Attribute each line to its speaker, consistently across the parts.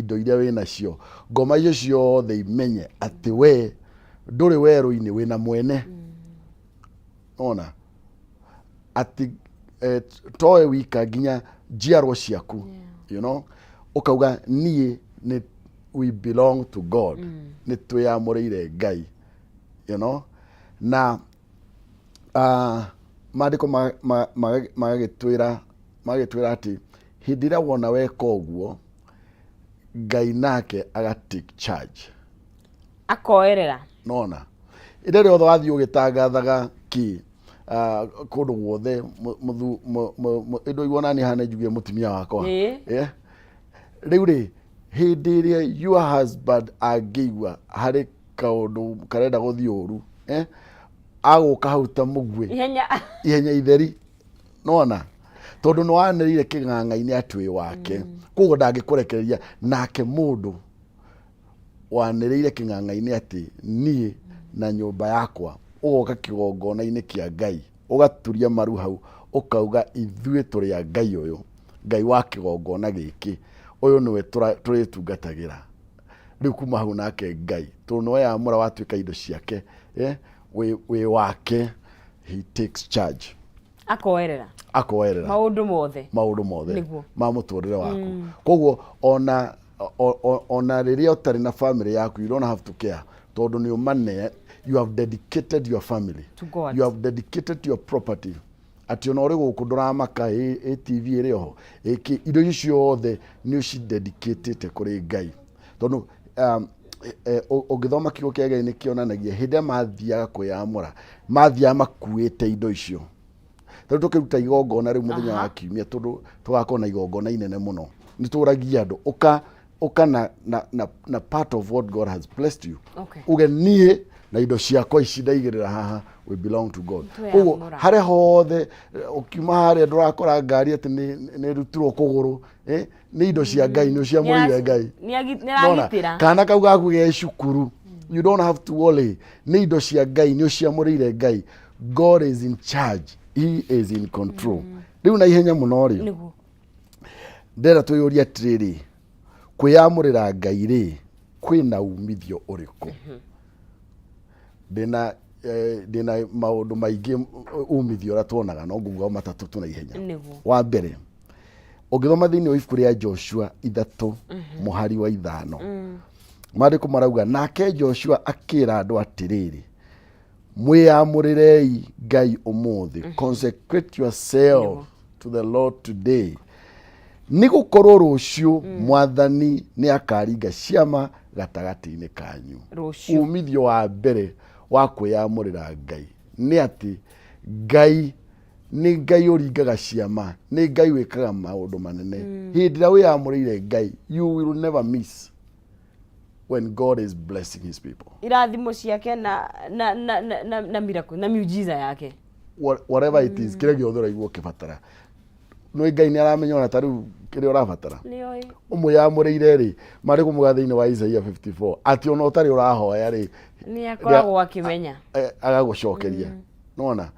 Speaker 1: indo iria we nacio ngoma icio ciothe imenye ati we nduri weru-ini wina mwene ona ati toe wika nginya njiarwa ciaku you know ukauga nie ni we belong to God ni twiyamurire Ngai you know na maandiko magagitwira ati hindi ĩrĩa wona weka ũguo Ngai nake aga take charge
Speaker 2: akoerera
Speaker 1: nona ĩrĩa rĩothe wathiĩ ũgĩtangathaga kũndũ guothe indo iwona ni hana njugie mutumia wakwa rĩu rĩ hindi ĩrĩa your husband angĩigua harĩ kaũndũ karenda gũthiĩ ũru agũka hau ta mũgwe ihenya itheri nona tondu no wanĩrĩire kĩng'ang'a-inĩ atwĩ wake koguo ndangĩkũrekereria nake mũndũ wanĩrĩire kĩng'ang'a-inĩ atĩ niĩ na nyũmba yakwa ũgoka kĩgongona-inĩ kĩa Ngai ũgaturia maru hau ũkauga ithuĩ tũrĩ a Ngai ũyũ Ngai wa kĩgongona gĩkĩ ũyũ nĩwe tũrĩtungatagĩra rĩu kuma hau nake Ngai tondũ nĩwe yamũra watuĩka indo ciake we wake he takes charge
Speaker 2: akoerera maundu mothe
Speaker 1: ma mũtũrĩre waku koguo ona rĩrĩa ũtarĩ na family yaku you don't have to care tondu nĩ ũmane you have dedicated your family
Speaker 2: to God.
Speaker 1: You have dedicated your property ati ona uri guku nduramaka TV iri ho indo icio othe ni uci dedicated kuri Ngai tondu ũgĩthoma kiugo kĩa Ngai nĩ kĩonanagia hĩndĩ ĩrĩa mathiaga kwĩyamũra mathiaga makuĩte indo icio tondu tũkĩruta igongona rĩu mũthenya wa kiumia tondu tũgakorwo na igongona inene mũno nĩ tũragia andũ ũka na part of what God has blessed you uge niĩ na indo ciakwa ici ndaigĩrĩra haha we belong to God koguo harĩa hothe ukiuma harĩa ndũrakora ngari atĩ nĩ rutirwo kũgũrũ nĩ indo cia Ngai nĩ ciamũrĩire Ngai
Speaker 2: nĩagitĩra
Speaker 1: kana kau gaku ge cukuru you don't have to worry nĩ indo cia Ngai nĩ ciamũrĩire Ngai God is in charge he is in control rĩu na ihenya mũno rĩ ndĩra twĩyũria atĩrĩrĩ kwĩyamũrĩra Ngai rĩ kwĩna umithio ũrĩkũ ndina maundu maingi umithio ra tuonaga no nguga matatu tuna ihenya wa mbere ũngĩthoma thĩinĩ wa ibuku rĩa Joshua 3 mũhari wa 5 maandĩko marauga nake Joshua akĩra andũ atĩrĩrĩ mwĩyamũrĩrei Ngai ũmũthĩ consecrate yourself to the Lord today nĩgũkorwo rũciũ mwathani nĩ akaringa ciama gatagatĩ-inĩ kanyu umithio wa mbere wa kwĩyamũrĩra Ngai nĩ atĩ Ngai nĩ Ngai ũringaga ciama nĩ Ngai wĩkaga maũndũ manene hĩndĩ ĩrĩa wĩyamũrĩire Ngai you will never miss when God is blessing his people
Speaker 2: irathimo ciake na miracle na miujiza yake
Speaker 1: whatever it is kile gĩothe ũraigua ũkĩbatara no Ngai nĩ aramenya ona tarĩu kĩrĩa ũrabatara ũmũyamũrĩire rĩ marĩ kũmuga thĩinĩ wa Isaia 54 atĩ ona ũtarĩ ũrahoya rĩ
Speaker 2: nĩ akoragwo akĩmenya
Speaker 1: agagũcokeria nona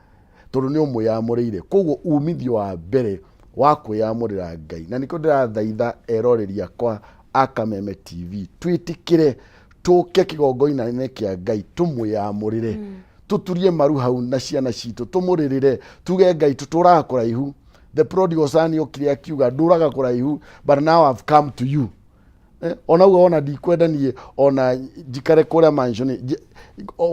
Speaker 1: tondũ nĩ ũmũyamũrĩire koguo umithio wa mbere wa kwĩyamũrĩra Ngai na nĩkĩo ndĩrathaitha eroreri akwa Akameme TV twĩtĩkĩre tũke kĩgongona-inĩ kĩa Ngai tũmũyamũrĩre tuturie maru hau na ciana citũ tũmũrĩrĩre tuge Ngai tũtũraga kũraihu the prodigal son yokire akiuga ndũraga kũraihu but now I've come to you ona uga ona ndikwendanie ona njikare kũrĩa mansion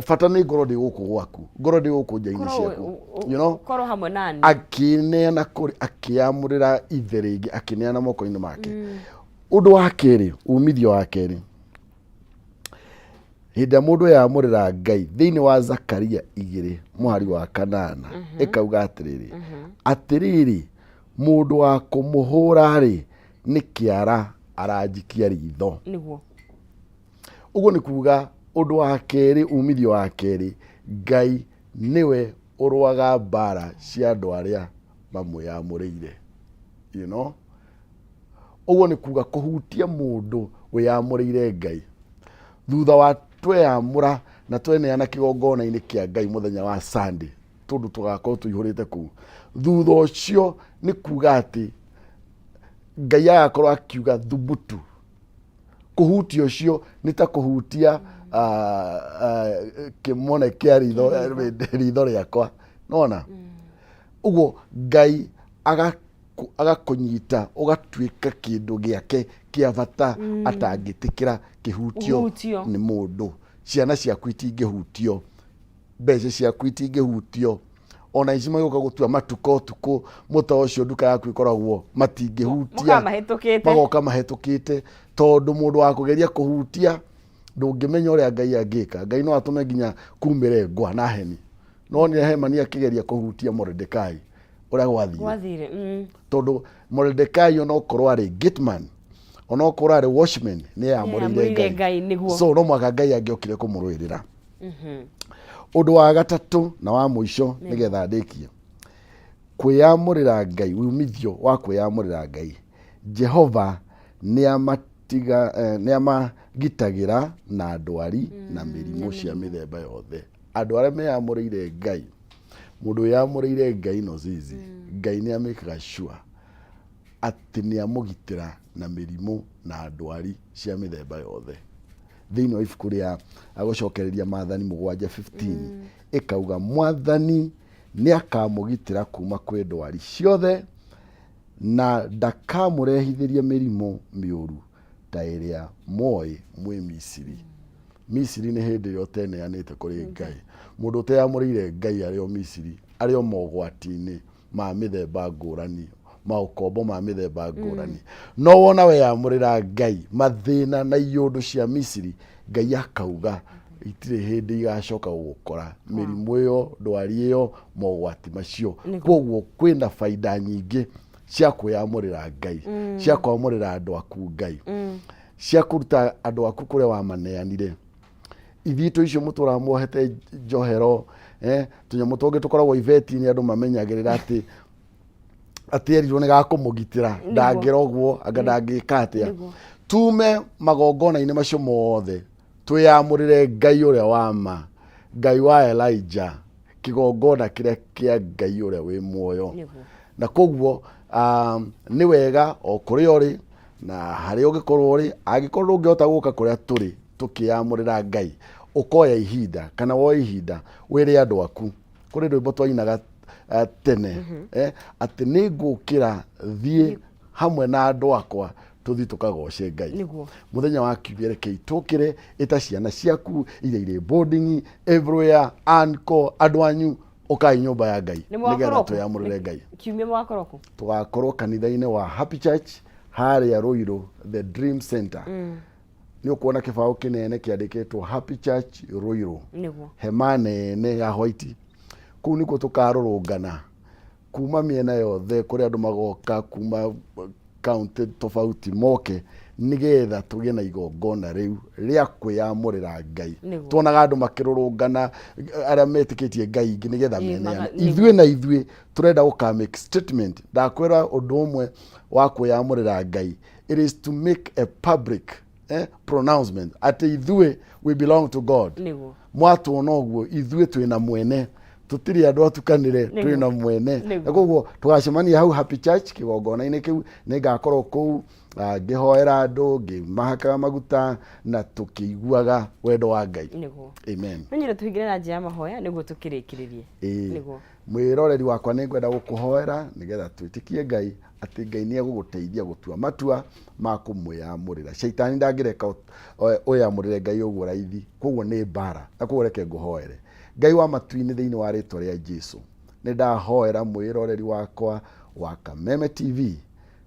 Speaker 1: bata nĩ ngoro ndĩ gũkũ gwaku ngoro ndĩ gũkũ nja-inĩ ciaku you know
Speaker 2: koro hamwe nani
Speaker 1: akĩneana akĩamũrĩra ithe rĩngĩ akĩneana moko-inĩ make ũndũ wa kerĩ umithio wa kerĩ hĩndĩ ĩrĩa mũndũ yamũrĩra Ngai thĩinĩ wa Zakaria 2 mũhari wa 8 ĩkauga atĩrĩrĩ mũndũ wa kũmũhũra rĩ nĩ kĩara aranjikia ritho
Speaker 2: nĩguo
Speaker 1: ũguo nĩ kuga ũndũ wa kerĩ umithio wa kerĩ Ngai niwe ũrũaga mbara cia andũ arĩa mamwĩyamũrĩire you know ũguo nĩ kuga kũhutia mũndũ wĩyamũrĩire Ngai thutha wa tweyamũra na tweneana kĩgongona-inĩ kĩa Ngai mũthenya wa Sunday tondũ tũgakorwo tũihũrĩte kũu thutha ũcio nĩ kuga atĩ Ngai agakorwo akiuga thubutu kuhutia ucio ni ta kuhutia kimone kia ritho riakwa nona uguo Ngai agakunyita ugatuika kindu giake kia bata atangitikira kihutio ni mundu ciana ciaku itingihutio mbeca ciaku itingihutio ona ici magioka gutua matuko tuku muto ucio nduka yaku ikoragwo matingihutia magoka mahetukite tondu mundu wa kugeria kuhutia ndungimenya uria Ngai angika. Ngai no atume nginya kumire ngwa na heni no ni Hemani akigeria kuhutia Mordekai uria gwathire tondu Mordekai ono korwo ari gateman ono korwo ari watchman ni amurire Ngai so no mwaka Ngai angiokire kumurwirira. Undu wa gatatu na wa muico nigetha ndikie kwiyamurira Ngai umithio wa kwiyamurira Ngai Jehova ni amagitagira na ndwari na mirimo cia mithemba yothe. Andu aria meyamurire Ngai mundu yamurire Ngai no zizi Ngai ni amekaga sure ati ni amugitira na mirimo na ndwari cia mithemba yothe. Thiini wa ibuku ria agucokereria Maathani 7:15 ikauga Mwathani ni akamugitira kuma kwi ndwari ciothe na ndakamurehithiria mirimo miuru ta iria moi mwi Misiri. Misiri ni hindi yo teneanite kuri Ngai. Mundu uteyamurire Ngai ario Misiri ario mogwatini ma mithemba ngurani maukombo ma mithemba ngurani no wona we yamurira Ngai mathina na iyundu cia Misiri Ngai akauga itire hindi igacoka gukora mirimo iyo ndwari iyo mogwati macio. Koguo kwina faida nyingi cia kwiyamurira Ngai cia kwamurira andu aku Ngai cia kuruta andu aku kuria wamaneanire. Ithito icio mutura muohete njohero tunyamu tungi tukoragwo iveti ni andu mamenyagirira ati erirwo ni gakumugitira ndangira ogwo anga ndangika atia tume magongona-ini macio mothe twiyamurire Ngai uria wama Ngai wa Elijah kigongona kiria kia Ngai uria wi muoyo na koguo ni wega o kuria uri na hari ugikorwo uri agikorwo ungihota guka kuria turi tukiyamurira Ngai ukoya ihinda kana woya ihinda wire andu aku kuri rwimbo twainaga tene ati ni ngukira thie hamwe na andu akwa tuthi tukagoce Ngai muthenya wa kiumia reke itukire ita ciana ciaku ire boarding everywhere anko andu anyu ukai nyumba ya Ngai nigetha tuyamurire Ngai.
Speaker 2: Kiumia mwakoroko
Speaker 1: tugakorwo kanitha-ini wa Happy Church haria Ruiru the Dream Center. Ni ukuona kibao kinene kiandikitwo Happy Church Ruiru hema nene ya white kuu niko tukarurungana kuma miena yothe kuria andu magoka kuma county tofauti moke nigetha tugie na igongona riu ria kwiyamurira Ngai. Tuonaga andu makirurungana aria metikitie Ngai ingi nigetha meneane ithue na ithue turenda guka make statement ndakwira undu umwe wa kwiyamurira Ngai. It is to make a public pronouncement ati ithue we belong to God. Mwatuona ogwo ithue twina mwene tutiri andu atukanire twina mwene na koguo tugacemania hau Happy Church kigongona-ini kiu ningakorwo kuu ngihoera andu ngimahaka maguta na tukiguaga wendo wa Ngai. Amen.
Speaker 2: Menyere tuhingire na njia mahoya niguo tukirikiririe.
Speaker 1: Niguo mwiroreri wakwa ningwenda gukuhoera nigetha twitikie Ngai ati Ngai ni aguguteithia gutua matua ma kumwiyamurira. Shaitani ndangireka uyamurire Ngai uguo raithi koguo ni bara na koguo reke nguhoere. Ngai wa matu-ini thiini wa ritwa ria Jesu ni ndahoera mwiroreri wakwa wa Kameme TV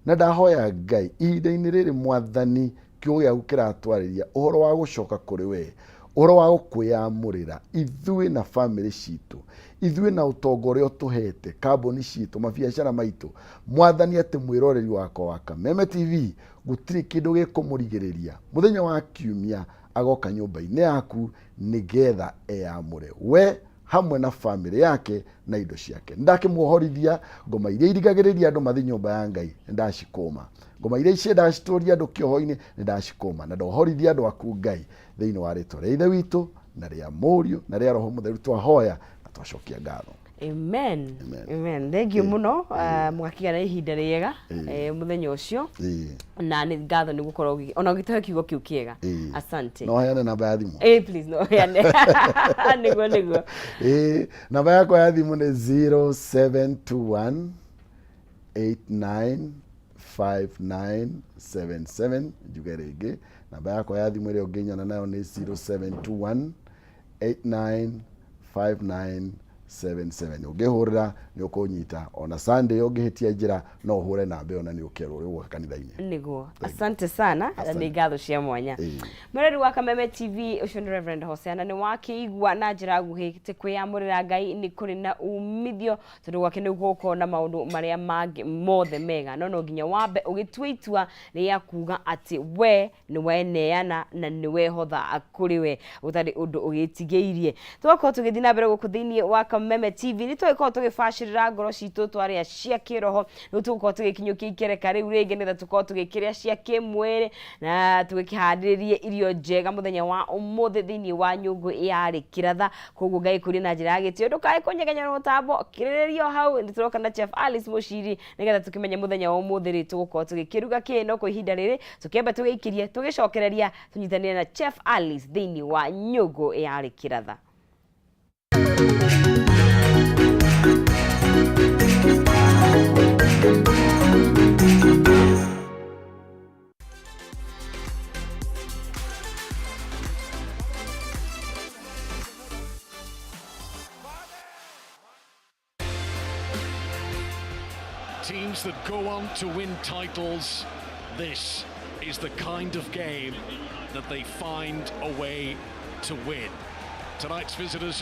Speaker 1: na ndahoya Ngai ihinda-ini riri Mwathani kiugo giaku kiratwariria uhoro wa gucoka kuri we uhoro wa gukwiyamurira ithue na family citu ithue na utongoria utuhete kambuni citu mabiacara maitu Mwathani ati mwiroreri wakwa wa Kameme TV gutiri kindu gikumurigiriria muthenya wa kiumia agoka nyumba-ini yaku nigetha eyamure we hamwe na family yake na indo ciake. Ndakimuhorithia ngoma iria irigagiriria andu mathi nyumba ya Ngai ndacikuma ngoma iria ciendacituria andu kioho-ini ndacikuma na ndohorithia andu aku Ngai thiini wa ritwa ria Ithe witu na ria Muriu na ria Roho Mutheru twahoya na twacokia ngatho.
Speaker 2: Amen. Amen. Thank you muno mwakiga na ihinda riega muthenya ucio na ni ngatho ni gukorwo ona ugitoe kiugo kiu kiega. Asante.
Speaker 1: No hayane namba ya thimu.
Speaker 2: Please no hayane. Niguo.
Speaker 1: Namba yako ya thimu ni 0721 895977. Njuge rĩngĩ namba yako ya thimu ĩrĩa ũngĩnyona nayo nĩ 0721 895977. Ũngĩhũrĩra nĩ ũkũnyita ona Sunday ũngĩhĩtia njĩra no ũhũre namba ĩyo na nĩ ũkerwo ũrĩ gwa kanitha-inĩ.
Speaker 2: Niguo. Asante sana na nĩ ngatho cia mwanya. Mwereri wa Kameme TV ũcio nĩ Reverend Hosea nĩ wakĩigua na njĩra nguhĩ tĩ kwĩyamũrĩra Ngai nĩ kũrĩ na umithio tondũ gwake nĩ gũkorwo na maũndũ marĩa mangĩ mothe mega no nginya wambe ũgĩtua itua rĩa kuga atĩ we nĩ weneana na nĩ wehotha kũrĩ we ũtarĩ ũndũ ũgĩtigĩirie. Twakorwo tũgĩthiĩ na mbere gũkũ thĩinĩ wa Kameme TV nĩ tũgĩkorwo tũgĩbacĩrĩra ngoro citũ twarĩa cia kĩroho nĩ tũgũkorwo tũgĩkinyũkia ikereka rĩu rĩngĩ nĩgetha tũkorwo tũgĩkĩrĩa cia kĩmwĩrĩ na tũgĩkĩharĩrĩrie irio njega mũthenya wa ũmũthĩ thĩinĩ wa nyũngũ yarĩ kĩratha koguo Ngai kũrĩ na njĩra ya gĩtĩo ndũkae kũnyeganyera mũtambo kĩrĩrĩrio hau nĩ tũroka na Chef Alice Mũciri nĩgetha tũkĩmenye mũthenya wa ũmũthĩ rĩ tũgũkorwo tũgĩkĩruga kĩ no kwa ihinda rĩrĩ tũkĩamba tũgĩikirie tũgĩcokereria tũnyitanĩre na Chef Alice thĩinĩ wa nyũngũ yarĩ kĩratha.
Speaker 3: Teams that go on to win titles, this is the kind of game that they find a way to win. Tonight's visitors